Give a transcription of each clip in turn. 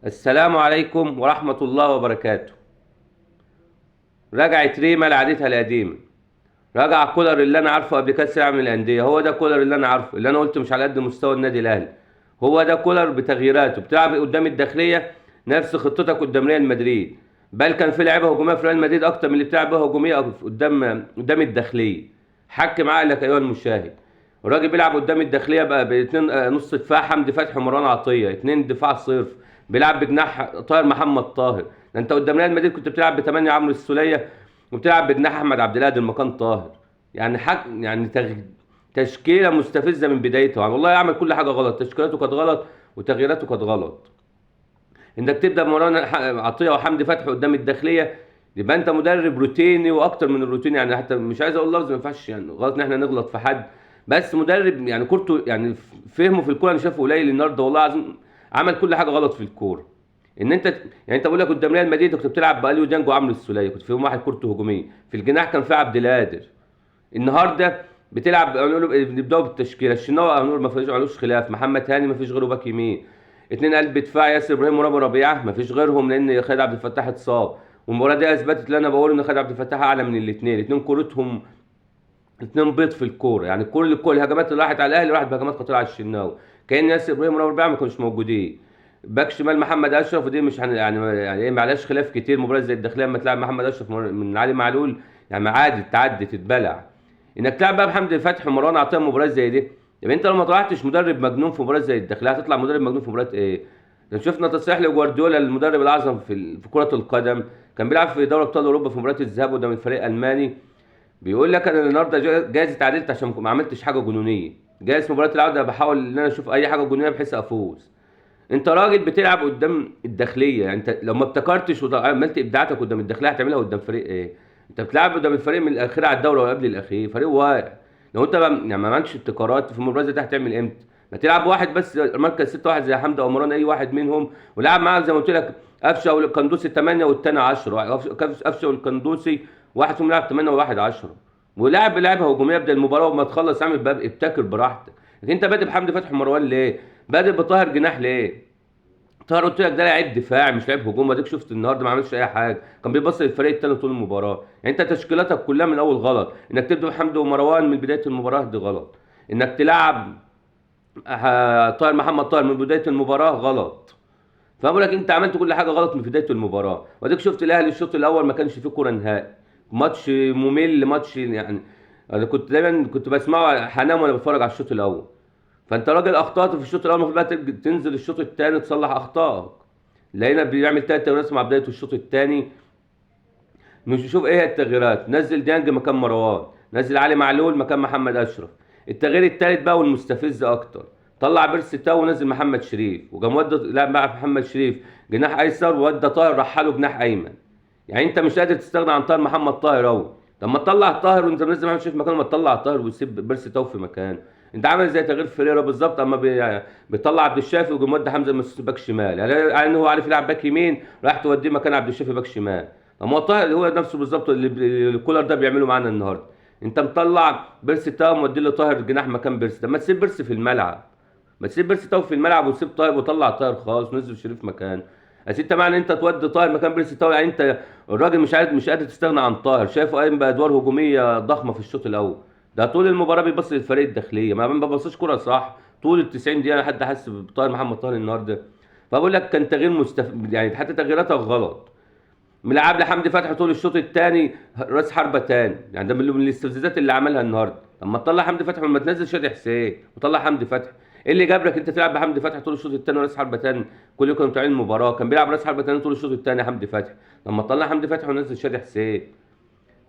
السلام عليكم ورحمة الله وبركاته. رجعت ريما لعادتها القديمة. رجع كولر اللي انا عارفه قبل كاس العالم للانديه، هو ده كولر اللي انا عارفه، اللي انا قلت مش على قد مستوى النادي الاهلي. هو ده كولر بتغييراته، بتلعب قدام الداخليه نفس خطتك قدام ريال مدريد، بل كان في لعيبه هجوميه في ريال مدريد اكتر من اللي بتلعب بها هجوميه قدام الداخليه. حكم عقلك ايها المشاهد. الراجل بيلعب قدام الداخليه بقى باتنين، نص دفاع حمدي فتحي ومروان عطيه، اتنين دفاع صرف. بيلعب بجناح طاهر محمد طاهر. ده انت قدام ريال مدريد كنت بتلعب بثمانيه عمرو السوليه، وبتلعب بجناح احمد عبد القادر مكان طاهر. يعني تشكيله مستفزه من بدايتها، يعني والله يعمل كل حاجه غلط، تشكيلاته كانت غلط وتغييراته كانت غلط. انك تبدا بمروان عطيه وحمدي فتحي قدام الداخليه، يبقى انت مدرب روتيني واكتر من الروتيني. يعني حتى مش عايز اقول لفظ، ما ينفعش يعني غلط ان احنا نغلط في حد، بس مدرب يعني كورته يعني فهمه في الكوره انا شايفه قليل النهارده والله العظيم. عمل كل حاجه غلط في الكوره. ان انت يعني انت بقول لك قدام ريال مدريد كنت بتلعب باليو ديانج وعمرو السوليه، كنت فيهم واحد كورته هجوميه، في الجناح كان في عبد القادر. النهارده بتلعب بنبداوا بالتشكيله، الشناوي هنقول ما فيش علوش خلاف، محمد هاني ما فيش غيره باك يمين، اتنين قلب دفاع ياسر ابراهيم ورامي ربيعه ما فيش غيرهم، لان خالد عبد الفتاح اتصاب. والمباراه دي اثبتت اللي انا بقول ان خالد عبد الفتاح اعلى من الاثنين، الاثنين كورتهم اتنين بيض في الكوره. يعني كل الهجمات اللي راحت على الاهلي راحت بهجمات خطيره على الشناوي، كان ياسر ابراهيم ورامي ربيعه ما كانوش موجودين. باك شمال محمد اشرف، ودي مش يعني ايه، معلش خلاف كتير. مباراه زي الداخليه لما تلعب محمد اشرف من علي معلول، يعني عادي تعدي تتبلع. انك تلعب بقى بحمدي فتحي ومروان عطيه مباراه زي دي، يبقى انت لو ما طلعتش مدرب مجنون في مباراه زي الداخليه هتطلع مدرب مجنون في مباراه ايه؟ لو شفنا تصريح لجوارديولا المدرب الاعظم في كره القدم، كان بيلعب في دوري ابطال اوروبا في مباراه الذهاب قدام الفريق الالماني، بيقول لك انا النهارده جايز اتعادلت عشان ما عملتش حاجه جنونيه، جايز مباراه العوده بحاول ان انا اشوف اي حاجه جنونيه بحيث افوز. انت راجل بتلعب قدام الداخليه، يعني انت لو ما ابتكرتش وعملت ابداعاتك قدام الداخليه هتعملها قدام فريق ايه؟ انت بتلعب قدام الفريق من الاخير على الدوري وقبل الاخير، فريق واقع. لو انت يعني ما عملتش ابتكارات في المباراه دي هتعمل امتى؟ ما تلعب واحد بس مركز 6 واحد زي حمدي او مروان اي واحد منهم، ولعب معاهم زي ما قلت لك قفشه والقندوسي 8 والثاني 10، قفشه والقندوسي واحد فيهم لعب 8 وواحد 10، ولاعب لعبها هجوميه. يبدا المباراه وما تخلص اعمل باب ابتكر براحتك. لكن انت بادئ بحمدي فتحي ومروان ليه؟ بادئ بطاهر جناح ليه؟ طاهر قلت لك ده لعيب دفاع مش لعيب هجوم، اديك شفت النهارده ما عملش اي حاجه، كان بيبص للفريق التاني طول المباراه. يعني انت تشكيلاتك كلها من الاول غلط، انك تبدا بحمدي ومروان من بدايه المباراه دي غلط، انك تلعب طاهر محمد طاهر من بدايه المباراه غلط. فبقول لك انت عملت كل حاجه غلط من بدايه المباراه، واديك شفت الاهلي الشوط الاول ما كانش فيه كوره نهائي، ماتش ممل، ماتش يعني انا كنت دايما كنت بسمعه حنام وانا بتفرج على الشوط الاول. فانت راجل اخطات في الشوط الاول، المفروض بقى تنزل الشوط الثاني تصلح اخطائك. لقينا بيعمل ثلاث تغييرات مع بدايه الشوط الثاني، مش نشوف ايه التغييرات. نزل ديانج مكان مروان، نزل علي معلول مكان محمد اشرف. التغيير الثالث بقى والمستفز اكتر، طلع بيرسي تاو ونزل محمد شريف، وقام ودى لعب مع محمد شريف جناح ايسر، وودى طاهر رحله جناح ايمن. يعني انت مش قادر تستغنى عن طاهر محمد طاهر اهو. طب ما تطلع طاهر وانت منزل محمد شريف مكانه، ما تطلع طاهر وتسيب بيرسي تاو في مكانه. انت عامل زي تغيير فيريرا بالظبط، اما بيطلع عبد الشافي ويقوم مودي حمزه مسوس باك شمال، يعني هو عارف يلعب باك يمين راح توديه مكان عبد الشافي باك شمال. طب ما هو طاهر هو نفسه بالظبط اللي الكولر ده بيعمله معانا النهارده. انت مطلع بيرسي تاو مودي له طاهر جناح مكان بيرسي، طب ما تسيب بيرسي في الملعب، ما تسيب بيرسي تاو في الملعب وتسيب طاهر وطلع طاهر خالص ونزل شريف مكانه. بس انت معنى انت تودي طاهر مكان بيرسي تاو، يعني انت الراجل مش قادر تستغنى عن طاهر، شايفه قايم بادوار هجوميه ضخمه في الشوط الاول. ده طول المباراه بيبص للفريق الداخليه، ما بيبصش كره صح طول ال 90 دقيقه لحد حس بطاهر محمد طاهر النهارده. فبقول لك كان تغيير يعني حتى تغييراتك غلط. ملعب لحمدي فتحي طول الشوط الثاني راس حربه تاني، يعني ده من الاستفزازات اللي عملها النهارده. لما تطلع حمدي فتحي لما تنزل شادي حسين وطلع حمدي فتحي، ايه اللي جابرك انت تلعب بحمدي فتحي طول الشوط الثاني وراس حربه تاني؟ كل يوم كانوا بتوعين المباراه كان بيلعب راس حربه تاني طول الشوط الثاني حمدي فتحي، لما تطلع حمدي فتحي ونزل شادي حسين.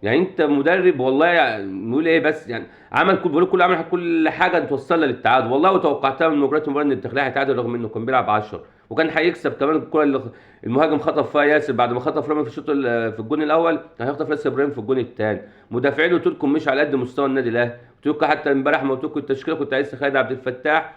يعني انت مدرب والله، يعني نقول ايه بس، يعني عمل عمل كل حاجه توصلنا للتعادل والله، وتوقعتها من مباراه المباراه ان الداخليه هيتعادل رغم انه كان بيلعب 10 وكان هيكسب كمان. الكره اللي المهاجم خطف فيها ياسر بعد ما خطف رامي في الجون الاول، كان هيخطف ياسر ابراهيم في الجون الثاني. مدافعين قلت لكم مش على قد مستوى النادي الاهلي، قلت لكم حتى امبارح ما قلت لكم التشكيله كنت عايز خالد عبد الفتاح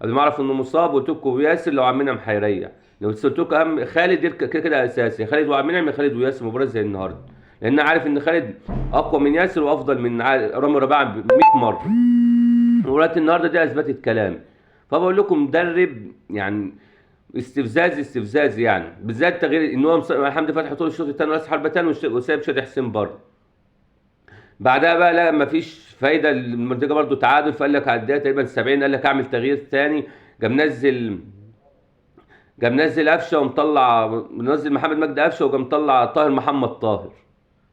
قبل ما اعرف انه مصاب، قلت لكم ياسر لو عم منعم هيريح. لو قلت لكم اهم خالد كده كده اساسي، خالد وعم منعم، خالد وياسر مباراه زي النهارده، لان عارف ان خالد اقوى من ياسر وافضل من رامي ربيعه ب 100 مره. مباراه النهارده دي اثبتت كلامي. فبقول لكم مدرب يعني استفزاز يعني، بالذات تغيير ان هو حمدي فتحي طول الشوط الثاني راس حربة تاني وسايب شادي حسين بره. بعدها بقى لا مفيش فايده، المنتجه برضو تعادل، فقال لك على الدقيقه تقريبا 70 قال لك اعمل تغيير ثاني. جاب منزل جاب منزل قفشه ومطلع، منزل محمد مجدي قفشه وجا مطلع طاهر محمد طاهر،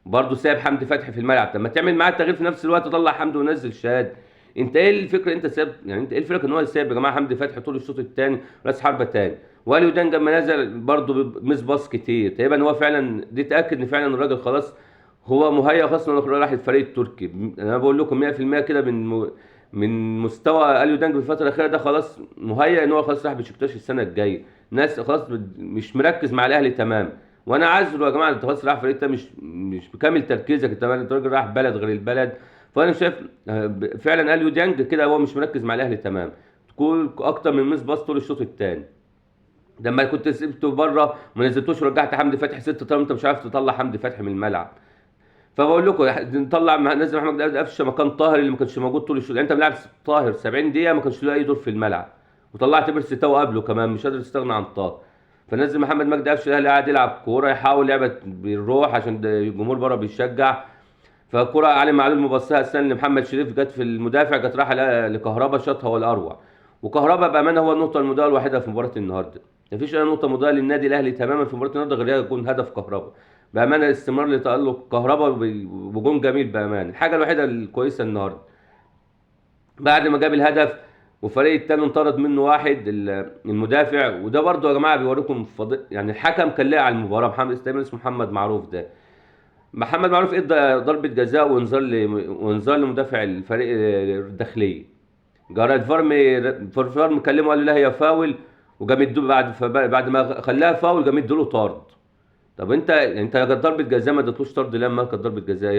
برضه سايب حمدي فتحي في الملعب. طب ما تعمل معاه التغيير في نفس الوقت، طلع حمدي ونزل شهاد. انت ايه الفكره؟ انت ساب يعني، انت ايه الفكره ان هو سايب يا جماعه حمدي فتحي طول الشوط الثاني راس حربه ثاني، واليو دانج لما نزل برضه مس باص كتير. تقريبا هو فعلا دي تاكد ان فعلا الراجل خلاص هو مهيأ خلاص انه راح الفريق التركي. انا بقول لكم 100% كده من مستوى اليو دانج في الفتره الاخيره ده، خلاص مهيأ ان هو خلاص راح بشكتاش السنه الجايه. ناس خلاص مش مركز مع الاهلي تمام. وانا عذره يا جماعه، انت خلاص رايح فريق، مش بكامل تركيزك، انت راجل رايح بلد غير البلد. فانا شايف فعلا اليو ديانج كده هو مش مركز مع الاهلي تمام. تكون اكتر من مس باص طول الشوط الثاني. لما كنت سبته بره ما نزلتوش ورجعت حمدي فتحي ست، طالما انت مش عارف تطلع حمدي فتحي من الملعب. فبقول لكم نطلع نزل محمد قفشه مكان طاهر اللي ما كانش موجود طول الشوط. يعني انت ملاعب طاهر 70 دقيقه ما كانش له اي دور في الملعب، وطلعت بيرسي تاو قبله كمان، مش قادر تستغنى عن طاهر. فنزل محمد مجدي قفشه، الاهلي قاعد يلعب كوره، يحاول لعبه بالروح عشان الجمهور بره بيشجع. فكرة علي معلول مبصها اساسا لمحمد شريف، جت في المدافع، جت راحه لكهربا، شاطها هو الاروع. وكهربا بامانه هو النقطه المضيئه الوحيده في مباراه النهارده. مفيش اي نقطه مضيئه للنادي الاهلي تماما في مباراه النهارده غير يكون هدف كهربا. بامانه استمرار لتالق كهربا وجون جميل بامانه، الحاجه الوحيده الكويسه النهارده. بعد ما جاب الهدف وفريق التاني انطرد منه واحد المدافع، وده برضو يا جماعه بيوريكم يعني الحكم كان لاقي على المباراه، محمد تقريبا اسمه محمد معروف ده. محمد معروف ادى ضربه جزاء وانذار لمدافع الفريق الداخليه. جارد فارم كلمه قال له لا هي فاول، وجاب بعد ما خلاها فاول جاب له طرد. طب انت كانت ضربه جزاء ما ادتلوش طرد؟ لما كانت ضربه جزاء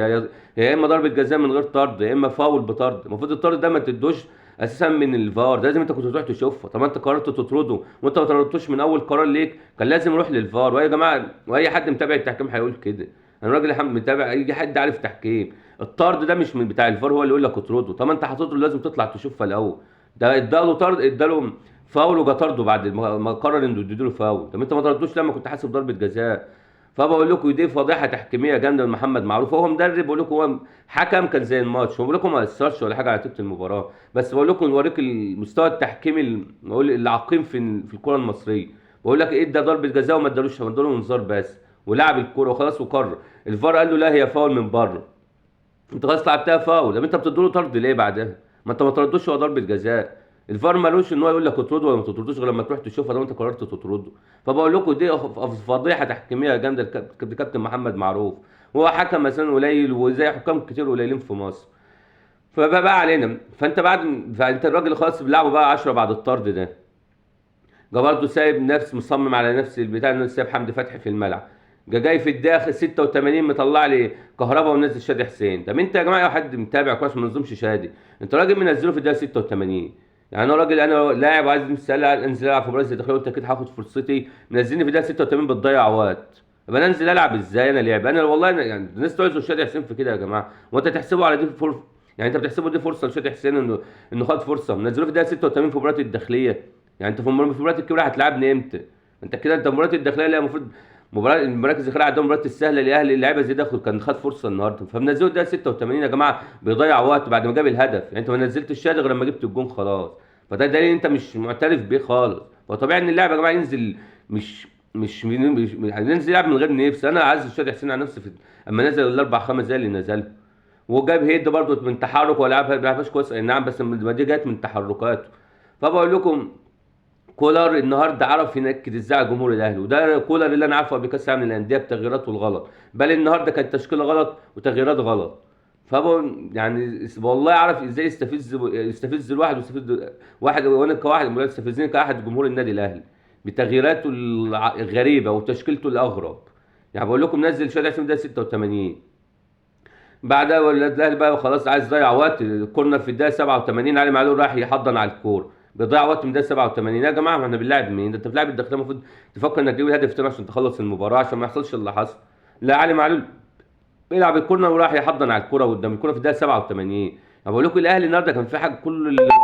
يا اما ضربه جزاء من غير طرد، يا اما فاول بطرد. المفروض الطرد ده ما تدوش اساسا من الفار، ده لازم انت كنت تروح تشوفها. طب انت قررت تطرده وانت ما طردتوش من اول قرار ليك، كان لازم يروح للفار. ويا جماعه واي حد متابع التحكيم هيقول كده، انا راجل متابع، اي حد عارف تحكيم. الطرد ده مش من بتاع الفار هو اللي يقول لك اطرده. طب انت هتطرده لازم تطلع تشوفها الاول. ده اداله طرد، اداله فاول وجا طرده بعد ما قرر انه يديله فاول. طب انت ما طردتوش لما كنت حاسب ضربه جزاء. فبقول لكم دي فضيحه تحكيميه جامده من محمد معروف. هو مدرب، بقول لكم هو حكم كان زي الماتش، بقول لكم ما اثرش ولا حاجه على نتيجه المباراه، بس بقول لكم يوريك المستوى التحكيمي العقيم في الكره المصريه. بقول لك ادى ضربه جزاء وما ادالوش، اداله انذار بس، ولعب الكوره وخلاص وقرر. الفار قال له لا هي فاول من بره، انت خلاص لعبتها فاول. طب انت بتديله طرد ليه بعدها؟ ما انت ما طردوش، هو ضربه جزاء. الفار مالوش ان هو يقول لك اطرده ولا ما تطردوش غير لما تروح تشوفها لو انت قررت تطرده. فبقول لكم دي فضيحه تحكيميه جامده لكابتن محمد معروف. هو حكم مثلا قليل وزي حكام كتير قليلين في مصر. فبقى علينا. فانت الراجل خلاص بيلعبوا بقى 10 بعد الطرد ده. جا برضه سايب نفس، مصمم على نفس البتاع انه سايب حمدي فتحي في الملعب. جاي في الداخل 86 مطلع لي كهربا ومنزل شادي حسين. طب انت يا جماعه يا حد متابع كويس ما نظمش شادي؟ انت راجل منزله في الدقيقه 86. يعني انا راجل، انا لاعب عايز انزل العب في مباراه الداخليه وانت اكيد هاخد فرصتي، منزلني في الدقيقه 86 بتضيع وقت. طب انا انزل العب ازاي؟ انا لعب انا والله يعني الناس تعذر شادي حسين في كده يا جماعه. وانت تحسبه على دي فرصه؟ يعني انت بتحسبه دي فرصه لشادي حسين انه خد فرصه؟ منزله في الدقيقه 86 في مباراه الداخليه. يعني انت في مباراه الكبيره هتلعبني امتى؟ انت كده انت مباراه الداخليه اللي هي المفروض مباراه المراكز الخير عندهم المباريات السهله لاهلي، اللعيبه زي ده كان خد فرصه النهارده. فمنزله ده 86 يا جماعه بيضيع وقت بعد ما جاب الهدف. يعني انت ما نزلتش الشادي غير لما جبت الجون خلاص. فده دليل انت مش معترف بيه خالص. فطبيعي ان اللاعب يا جماعه ينزل مش هننزل يلعب من غير نفس. انا عايز الشادي حسين على نفسي اما نزل الاربع خمس زي اللي نزل، وجاب هيد برضه من تحرك ولعبها ما لعبهاش كويس اي نعم، بس ما دي جت من تحركاته. فبقول لكم كولر النهارده عرف ينكد ازاي على جمهور الاهلي، وده كولر اللي انا عارفه قبل كاس العالم للانديه بتغييراته الغلط. بل النهارده كانت تشكيله غلط وتغييرات غلط. فبقول يعني والله عرف ازاي يستفز الواحد ويستفز واحد، وانا كواحد يستفزني كاحد جمهور النادي الاهلي بتغييراته الغريبه وتشكيلته الاغرب. يعني بقول لكم نزل شادي حسين ده 86. بعدها ولاد الاهلي بقى خلاص عايز يضيع وقت، الكورنر في الدقيقه 87 علي معلول راح يحضن على الكوره، بيضيع وقت من الدقيقه 87. يا جماعه ما احنا بنلاعب مين؟ ده انت بتلاعب الداخليه، المفروض تفكر انك تجيب الهدف تاني عشان تخلص المباراه عشان ما يحصلش اللي حصل. لا علي معلول بيلعب الكورنر وراح يحضن على الكوره قدام الكوره في الدقيقه 87. انا بقول لكم الاهلي النهارده كان في حاجه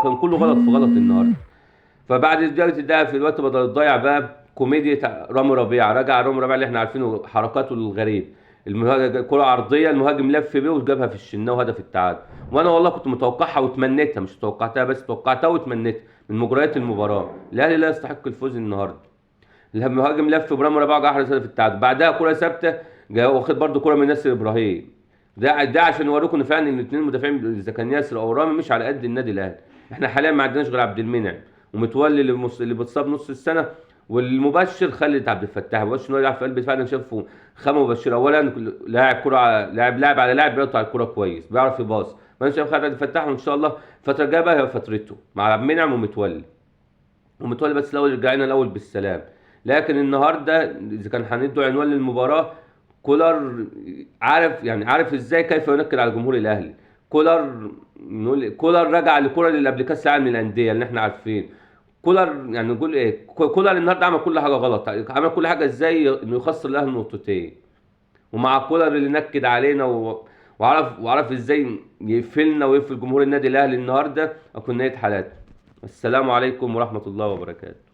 كان كله غلط في غلط النهارده. فبعد الدقيقه في الوقت بدل الضايع بقى كوميديا رامي ربيعه، رجع رامي ربيعه اللي احنا عارفينه حركاته الغريب، كرة عرضية المهاجم لف بيه وجابها في الشناوي وهدف التعادل. وانا والله كنت متوقعها وتمنيتها، مش توقعتها بس توقعتها وتمنيتها من مجريات المباراة. الاهلي لا يستحق الفوز النهارده. المهاجم لف برامي ربيعه جه هدف التعادل، بعدها كرة ثابتة جاء واخد برده كرة من ياسر ابراهيم. ده عشان يوريكم ان فعلا ان الاثنين المدافعين اذا كان ياسر او رامي مش على قد النادي الاهلي. احنا حاليا ما عندناش غير عبد المنعم ومتولي اللي بتصاب نص السنه، والمبشر خالد عبد الفتاح. مبشر انه يلعب في قلب دفاع، انا شايفه خامه مبشر. اولا لاعب كره، لاعب على لاعب بيقطع الكره كويس، بيعرف يباص. فانا شايف خالد عبد الفتاح وان شاء الله الفتره الجايه بقى هي فترته مع عبد المنعم ومتولي بس لو رجعنا الاول بالسلام. لكن النهارده اذا كان هندوا عنوان للمباراه، كولر عارف يعني عارف ازاي كيف ينكد على جمهور الاهلي. كولر رجع لكولر اللي قبل كاس العالم للانديه اللي احنا عارفين. كولر يعني نقول ايه، كولر النهارده عمل كل حاجه غلط، عمل كل حاجه ازاي انه يخسر الاهلي نقطتين. ومع كولر اللي نكد علينا وعرف ازاي يقفلنا ويقفل جمهور النادي الاهلي النهارده، اكون نهايه حالاتي. السلام عليكم ورحمه الله وبركاته.